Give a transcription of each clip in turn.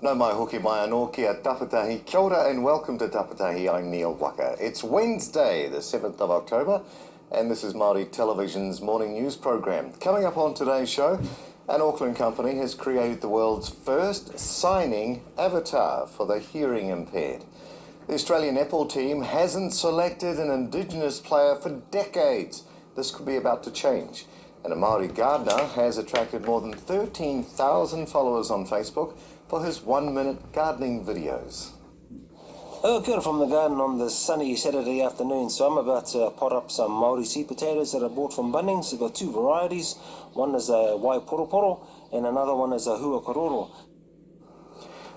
No mai hoki mai anō kia Tapatahi. Kia ora and welcome to Tapatahi. I'm Neil Waka. It's Wednesday, the 7th of October, and this is Maori Television's morning news program. Coming up on today's show, an Auckland company has created the world's first signing avatar for the hearing impaired. The Australian netball team hasn't selected an Indigenous player for decades. This could be about to change. And a Maori gardener has attracted more than 13,000 followers on Facebook for his 1-minute gardening videos. Kia ora from the garden on this sunny Saturday afternoon. So I'm about to pot up some Maori sweet potatoes that I bought from Bunnings. I've got two varieties. One is a Waiporoporo and another one is a Huakaroro.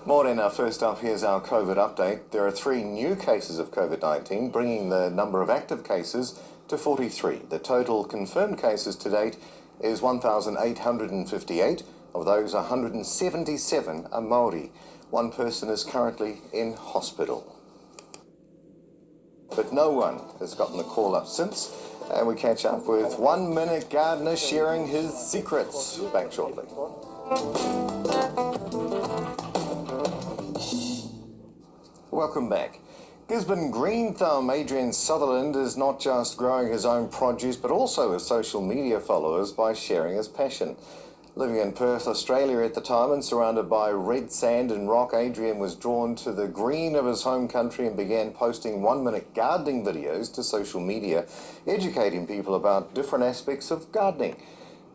Morena, first up, here's our COVID update. There are 3 new cases of COVID-19, bringing the number of active cases to 43. The total confirmed cases to date is 1,858. Of those, 177 are Maori. One person is currently in hospital. But no one has gotten the call up since, and we catch up with 1-minute gardener sharing his secrets. Back shortly. Welcome back. Gisborne Green Thumb Adrian Sutherland is not just growing his own produce but also his social media followers by sharing his passion. Living in Perth, Australia at the time and surrounded by red sand and rock, Adrian was drawn to the green of his home country and began posting 1-minute gardening videos to social media, educating people about different aspects of gardening.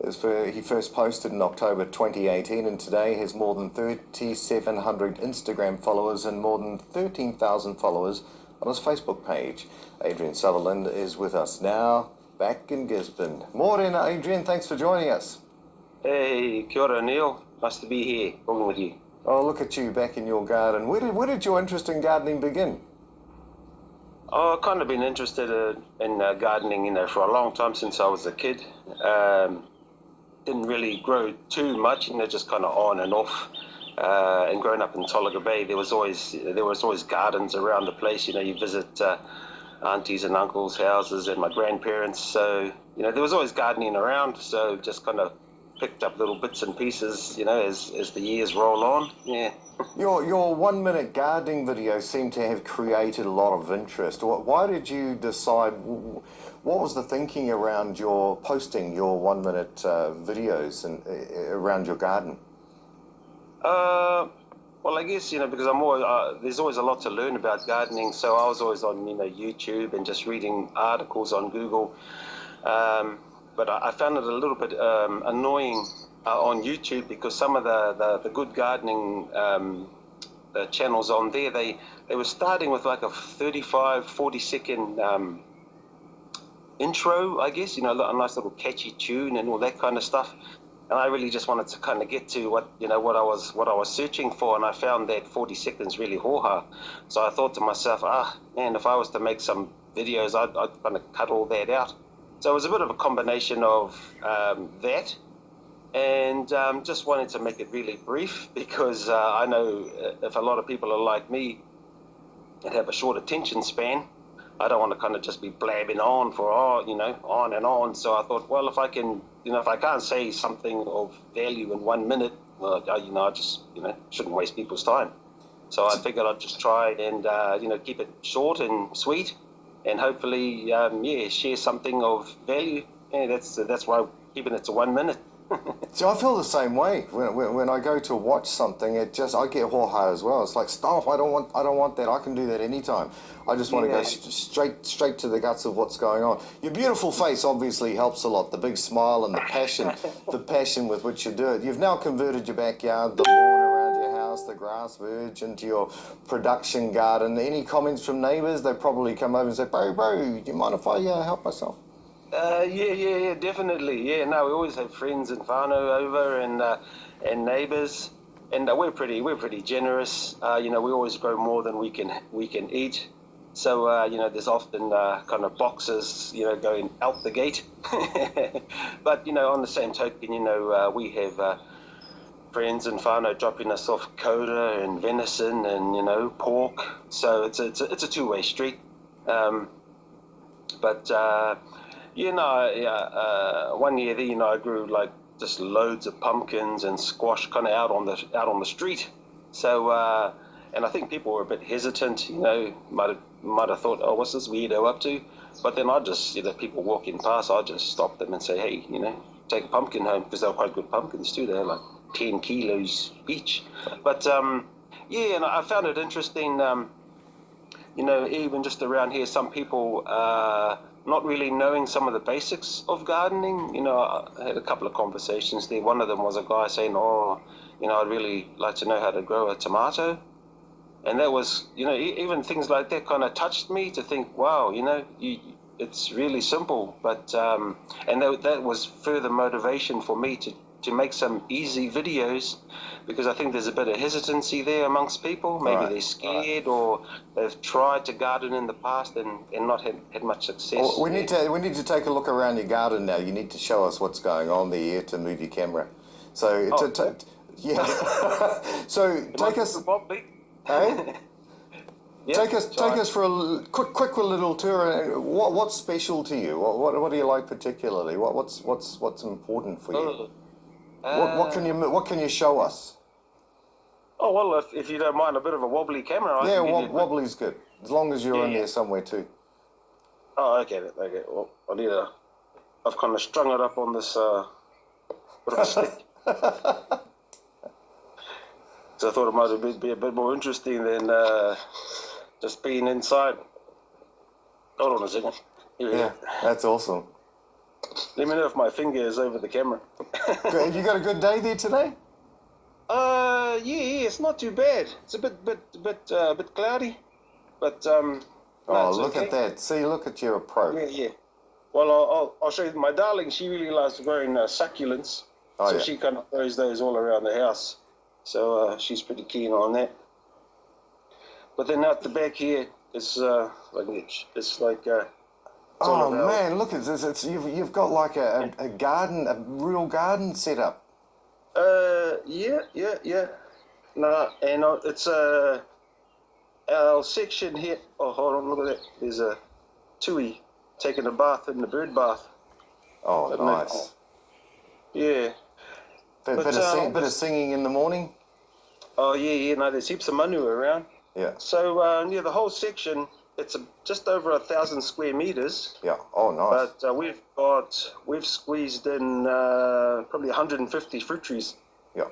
He first posted in October 2018 and today has more than 3,700 Instagram followers and more than 13,000 followers on his Facebook page. Adrian Sutherland is with us now, back in Gisborne. Morena, Adrian, thanks for joining us. Hey, kia ora Neil. Nice to be here talking with you. Oh, look at you back in your garden. Where did your interest in gardening begin? I've kind of been interested in gardening, for a long time since I was a kid. Didn't really grow too much, just kind of on and off. And growing up in Tolaga Bay, there was always gardens around the place. You visit aunties and uncles' houses and my grandparents. So there was always gardening around. So just kind of picked up little bits and pieces, as the years roll on. Yeah. Your 1-minute gardening videos seem to have created a lot of interest. Why did you decide? What was the thinking around your posting your 1-minute videos and around your garden? Well, I guess because there's always a lot to learn about gardening. So I was always on YouTube and just reading articles on Google. But I found it a little bit annoying on YouTube because some of the good gardening the channels on there, they were starting with like a 40 second intro, I guess, a nice little catchy tune and all that kind of stuff. And I really just wanted to kind of get to what I was searching for, and I found that 40 seconds really hoha. So I thought to myself, man, if I was to make some videos, I'd kind of cut all that out. So it was a bit of a combination of that and just wanted to make it really brief because I know if a lot of people are like me and have a short attention span, I don't want to kind of just be blabbing on for on and on. So I thought, well, if I can, if I can't say something of value in 1 minute, well, I just, shouldn't waste people's time. So I figured I'd just try and, keep it short and sweet and hopefully, share something of value. Yeah, that's why I'm keeping it to 1 minute. So I feel the same way when I go to watch something. I get hoha as well. It's like, stop! I don't want that. I can do that anytime. I just want to go straight to the guts of what's going on. Your beautiful face obviously helps a lot. The big smile and the passion with which you do it. You've now converted your backyard, the lawn around your house, the grass verge into your production garden. Any comments from neighbours? They probably come over and say, bro, do you mind if I help myself? Yeah, definitely. Yeah, no, we always have friends and whānau over and neighbours, and we're pretty generous. We always grow more than we can eat. So there's often kind of boxes going out the gate. But on the same token, we have friends and whānau dropping us off coda and venison and pork. So it's a two-way street. But 1 year there, I grew like just loads of pumpkins and squash kind of out on the street. So, and I think people were a bit hesitant, might have thought, oh, what's this weirdo up to? But then I just, people walking past, I just stop them and say, hey, take a pumpkin home, because they're quite good pumpkins too. They're like 10 kilos each. But, yeah, and I found it interesting, even just around here, some people not really knowing some of the basics of gardening. I had a couple of conversations there. One of them was a guy saying, oh, I'd really like to know how to grow a tomato. And that was, even things like that kind of touched me to think, wow, it's really simple. But, and that was further motivation for me to make some easy videos, because I think there's a bit of hesitancy there amongst people. Maybe they're scared, or they've tried to garden in the past and not had much success. Well, we need to take a look around your garden now. You need to show us what's going on there. You have to move your camera. So, yeah. So take us. Hey? Yeah, take us for a quick little tour. What's special to you? What do you like particularly? What's important for you? What can you show us? Oh well, if you don't mind a bit of a wobbly camera, yeah, wobbly's good, as long as you're in there somewhere too. Oh, okay. Well, I've kind of strung it up on this bit of a stick. So I thought it might be a bit more interesting than just being inside. Hold on a second. Yeah, that's awesome. Let me know if my finger is over the camera. You got a good day there today? Yeah, it's not too bad. It's a bit cloudy, but look at that! See, look at your approach. Yeah. Well, I'll show you. My darling, she really likes growing succulents, she kind of grows those all around the house. So she's pretty keen on that. But then out the back here, it's like. Oh man, look at this! You've got like a garden, a real garden set up. Yeah. No, and it's our section here. Oh, hold on, look at that. There's a tui taking a bath in the bird bath. Oh, nice. Yeah. Bit of singing in the morning. Oh yeah. No, there's heaps of manu around. Yeah. So the whole section, it's just over 1,000 square meters. Yeah. Oh, nice. But we've squeezed in probably 150 fruit trees. Yeah.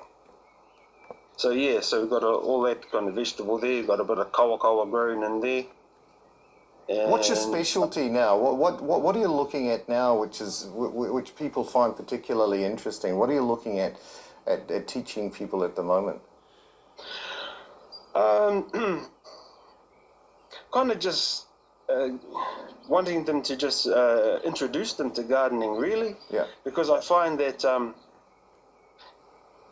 So we've got all that kind of vegetable there. Got a bit of kawa growing in there. And what's your specialty now? What are you looking at now, which people find particularly interesting? What are you looking at teaching people at the moment? Kind of just wanting them to just introduce them to gardening, really. Yeah. Because I find that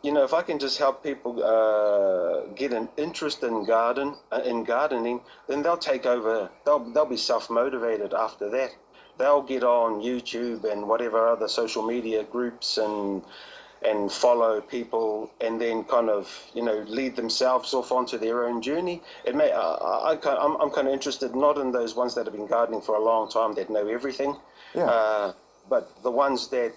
if I can just help people get an interest in gardening, then they'll take over. They'll be self-motivated after that. They'll get on YouTube and whatever other social media groups and follow people, and then kind of lead themselves off onto their own journey. I'm kind of interested not in those ones that have been gardening for a long time that know everything, but the ones that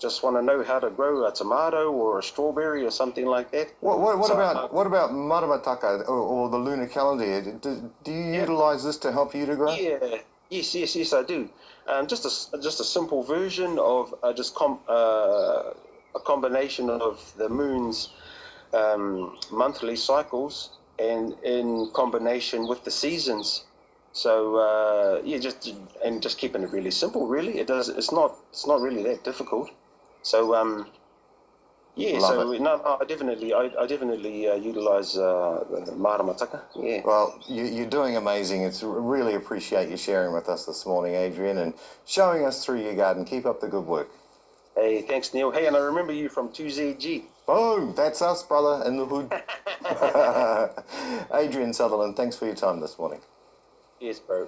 just want to know how to grow a tomato or a strawberry or something like that. What about Maramataka or the lunar calendar? Do you utilize this to help you to grow? Yeah. Yes, I do. Just a simple version of a combination of the moon's monthly cycles and in combination with the seasons. So just keeping it really simple. Really, it's not really that difficult. So I definitely utilize the maramataka. Yeah. Well, you're doing amazing. It's really appreciate you sharing with us this morning, Adrian, and showing us through your garden. Keep up the good work. Hey, thanks, Neil. Hey, and I remember you from 2ZG. Boom, that's us, brother, in the hood. Adrian Sutherland, thanks for your time this morning. Yes, bro.